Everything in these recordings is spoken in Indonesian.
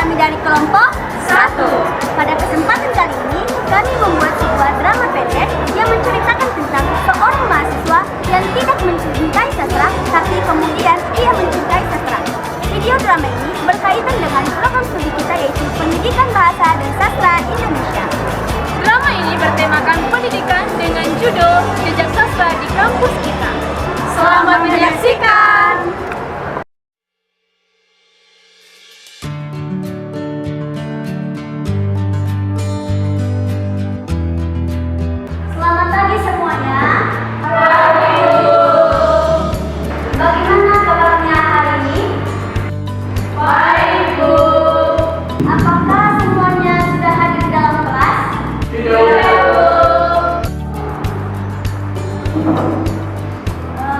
kami dari kelompok 1. Pada kesempatan kali ini, kami membuat sebuah drama pendek yang menceritakan tentang seorang mahasiswa yang tidak mencintai sastra, tapi kemudian ia mencintai sastra. Video drama ini berkaitan dengan program studi kita, yaitu Pendidikan Bahasa dan Sastra Indonesia. Drama ini bertemakan pendidikan dengan judul Jejak Sastra di Kampus Kita. Selamat menyaksikan! Selamat pagi semuanya. Bagaimana kabarnya hari ini? Baik, Bu. Apakah semuanya sudah hadir dalam kelas?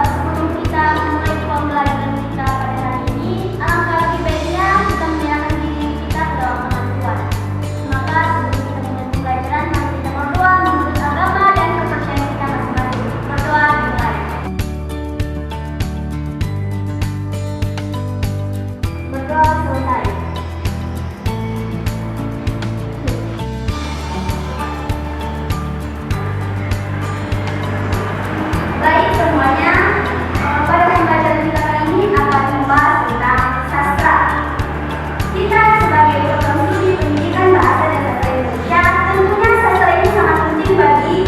Sebelum kita mulai pembelajaran kita pada hari ini, alangkah lebih baiknya kita menyerahkan diri kita ke dalam tangan Tuhan. Maka sebelum kita mulai pembelajaran, mari kita berdoa menurut agama dan kepercayaan kita masing-masing. Berdoa dimulai. Berdoa selesai. Baik semuanya, pada pembelajaran kita kali ini akan membahas tentang sastra. Kita sebagai program studi pendidikan bahasa dan sastra Indonesia, tentunya sastra ini sangat penting bagi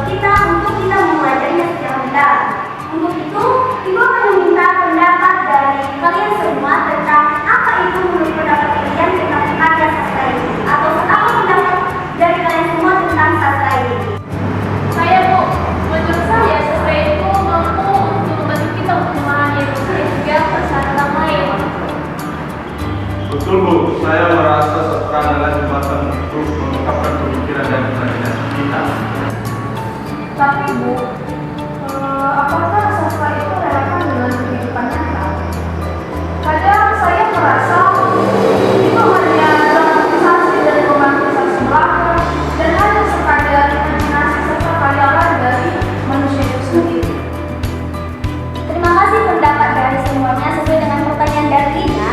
kita untuk kita mempelajarinya secara mendalam. Untuk itu, Ibu akan meminta pendapat dari kalian semua tentang apa itu menurut pendapat kalian tentang karya sastra ini, atau apa pendapat dari kalian semua tentang sastra ini. Saya, Bu, menurut saya sastra itu mampu untuk membantu kita untuk memahami Indonesia dan juga persyaratan lain. Betul, Bu. Saya merasa sastra adalah jembatan untuk mengungkapkan pemikiran dan imajinasi kita. Tapi Bu, apakah sastra itu relevan dengan kehidupan nyata? Kadang saya merasa itu hanya dramatisasi dari romantisasi belaka dan hanya sekadar imajinasi serta khayalan dari manusia itu sendiri. Terima kasih pendapat dari semuanya. Sesuai dengan pertanyaan dari Lina,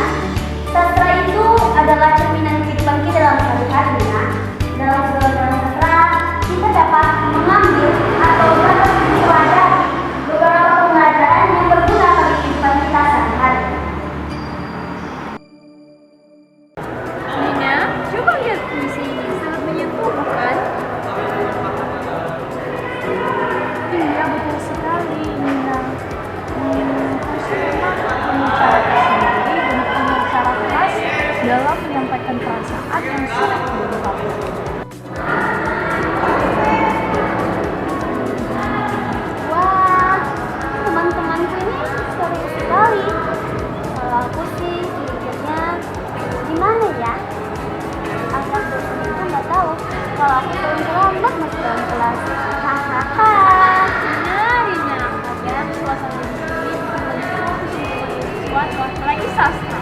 sastra itu adalah cerminan kehidupan kita dalam sehari-hari. Lina, dalam segala sastra kita dapat mengambil atau dapat mempelajari beberapa pembelajaran yang berguna bagi kehidupan kita sehari-hari. Nina, coba lihat puisi ini, sangat menyentuh, bukan? Iya, betul sekali, Nina. Puisi memang membicarakan sendiri dan punya cara khas dalam menyampaikan perasaan yang sulit diungkapkan. Wah, teman-temanku ini seru sekali. Kalau aku sih sedikitnya gimana ya? Aku itu nggak tahu. Kalau aku paling terlambat masuk dalam kelas. Hahaha. Nina, kadang suasana di sini membentuk sesuatu, apalagi sastra.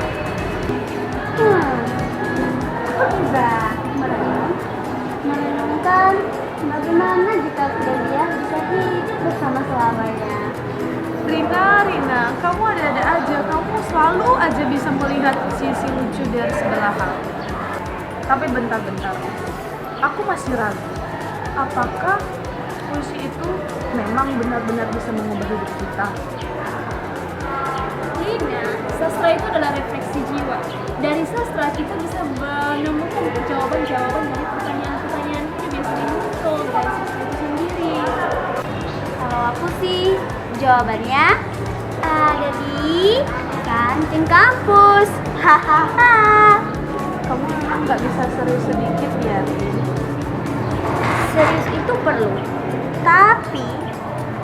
Aku juga merenungkan bagaimana jika dia bisa hidup bersama selamanya. Rina, kamu ada-ada aja. Kamu selalu aja bisa melihat sisi lucu dari sebelah hal. Tapi bentar-bentar, aku masih ragu. Apakah puisi itu memang benar-benar bisa mengubah hidup kita? Nina, sastra itu adalah refleksi jiwa. Dari sastra kita bisa menemukan jawaban-jawaban dari pertanyaan-pertanyaan yang biasanya muncul dari sastra itu sendiri. Kalau aku sih jawabannya ada di kantin kampus. Hahaha. Kamu memang nggak bisa serius sedikit ya, Rin? Serius itu perlu, tapi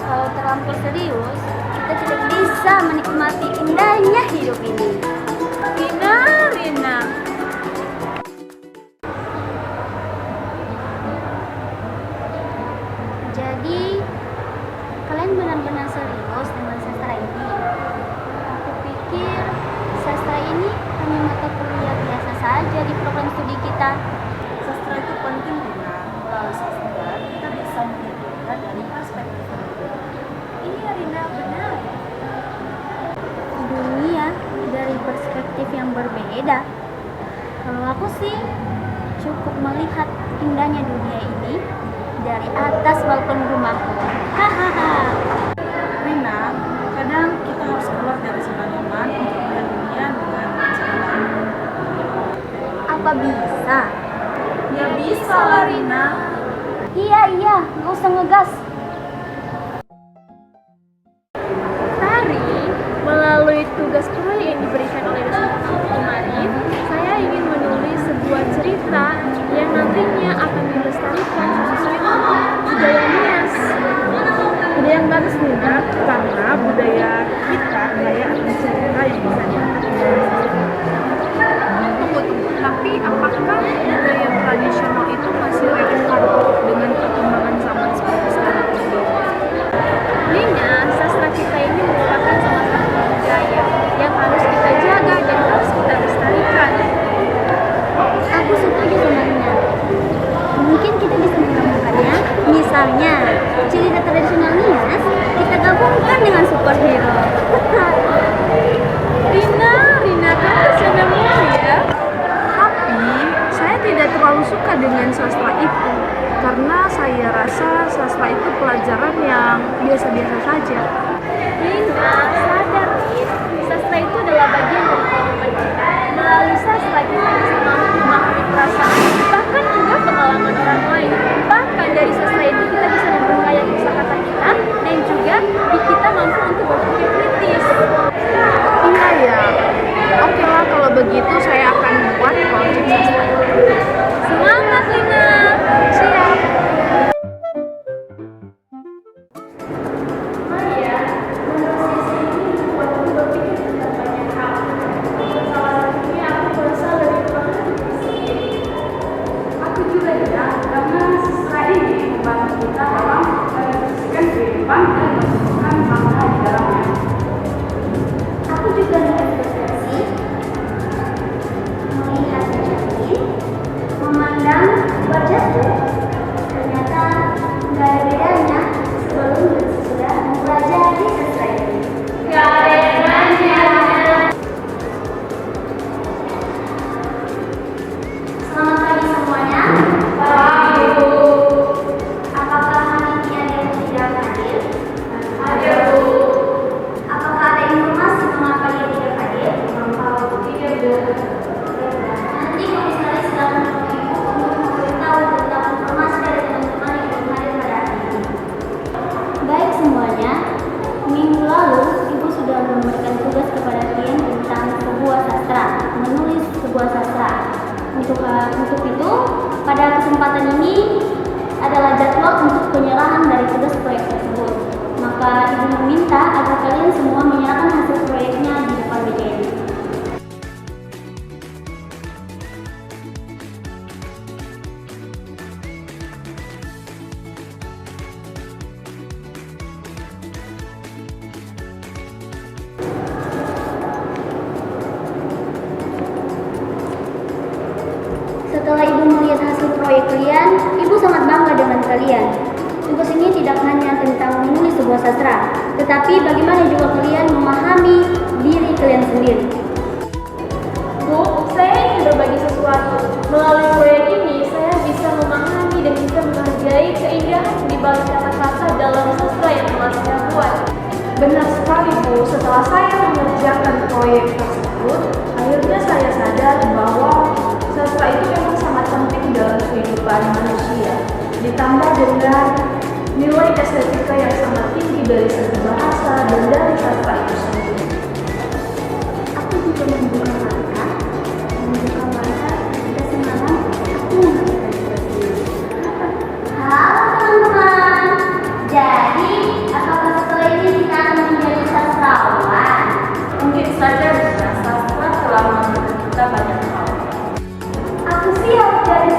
kalau terlampau serius, kita tidak bisa menikmati indahnya hidup ini. Rina. Jadi, kalian benar-benar serius dengan sastra ini? Aku pikir sastra ini hanya mata kuliah biasa saja di program studi kita. Sastra itu penting karena melalui sastra kita bisa melihat dunia dari perspektif berbeda. Iya, Rina, benar. Dunia dari perspektif yang berbeda. Kalau aku sih cukup melihat indahnya dunia ini dari atas balkon rumahku. Hahaha. Rina, kadang kita harus keluar dari zona nyaman untuk melihat dunia dengan cara baru. Apa bisa? Ya bisa lah Rina. Iya, nggak usah ngegas. Tari, melalui tugas proyek yang diberikan oleh dosen kemarin, saya ingin menulis sebuah cerita yang nantinya akan dilestarikan sesuai dengan budaya Nias. Ide yang bagus Rina, karena budaya kita kaya akan cerita yang bisa diangkat ke dalam siswa. Tunggu, tapi apakah budaya tradisional itu masih relevan dengan perkembangan zaman seperti sekarang ini? Lina, sastra kita ini merupakan salah satu budaya yang harus kita jaga dan harus kita lestarikan. Aku setuju sama Rina. Mungkin kita bisa menggabungkannya. Misalnya, cerita tradisional Nias kita gabungkan dengan superhero. Rina kan bercanda mulu ya. Tapi saya tidak terlalu suka dengan sastra itu karena saya rasa sastra itu pelajaran yang biasa-biasa saja. Lina, sadar Lin, sastra itu adalah bagian dari kehidupan kita. Melalui sastra kita bisa mampu memahami perasaan, bahkan juga pengalaman orang lain. Bahkan dari sastra itu kita bisa memperkaya kosakata kita dan juga kita mampu untuk berpikir kritis. Iya ya. Oke lah kalau begitu saya akan buat project sastra itu. Semangat Lina! Siap. Aku juga menginspirasi melihat cermin, memandang wajahku. Ternyata nggak ada bedanya sebelum dan sesudah mempelajari sastra ini. Nggak ada bedanya. Selamat pagi semuanya. Pagi Bu. Apakah hari ini ada yang tidak hadir? Ada Bu. Apakah ada informasi mengapa dia tidak hadir? Tidak Bu. Nanti komisaris sedang menemui Ibu untuk memberitahu tentang informasi dari teman-teman yang belum hadir pada hari ini. Baik semuanya, minggu lalu Ibu sudah memberikan tugas kepada kalian tentang sebuah sastra, menulis sebuah sastra. Untuk itu, pada kesempatan ini adalah jadwal untuk penyerahan dari tugas proyek tersebut. Maka Ibu meminta agar kalian semua menyerahkan hasil proyeknya di depan meja ini. Setelah Ibu melihat hasil proyek kalian, Ibu sangat bangga dengan kalian. Tugas ini tidak hanya tentang menulis sebuah sastra, tetapi bagaimana juga kalian memahami diri kalian sendiri. Bu, saya ingin berbagi sesuatu. Melalui proyek ini, saya bisa memahami dan bisa menghargai keindahan di balik kata-kata dalam sastra yang telah saya buat. Benar sekali Bu, setelah saya mengerjakan proyek tersebut, akhirnya saya sadar bahwa sastra itu memang sangat penting dalam kehidupan manusia. Ditambah dengan nilai estetika yang sangat tinggi dari segi bahasa dan dari sastra itu sendiri. Aku juga membuka mata ketika semalam aku mengerjakan tugas ini. Halo teman-teman, jadi apakah setelah ini kita akan menjadi sastrawan? Mungkin saja sastra telah memberi kita banyak hal. Aku siap jadi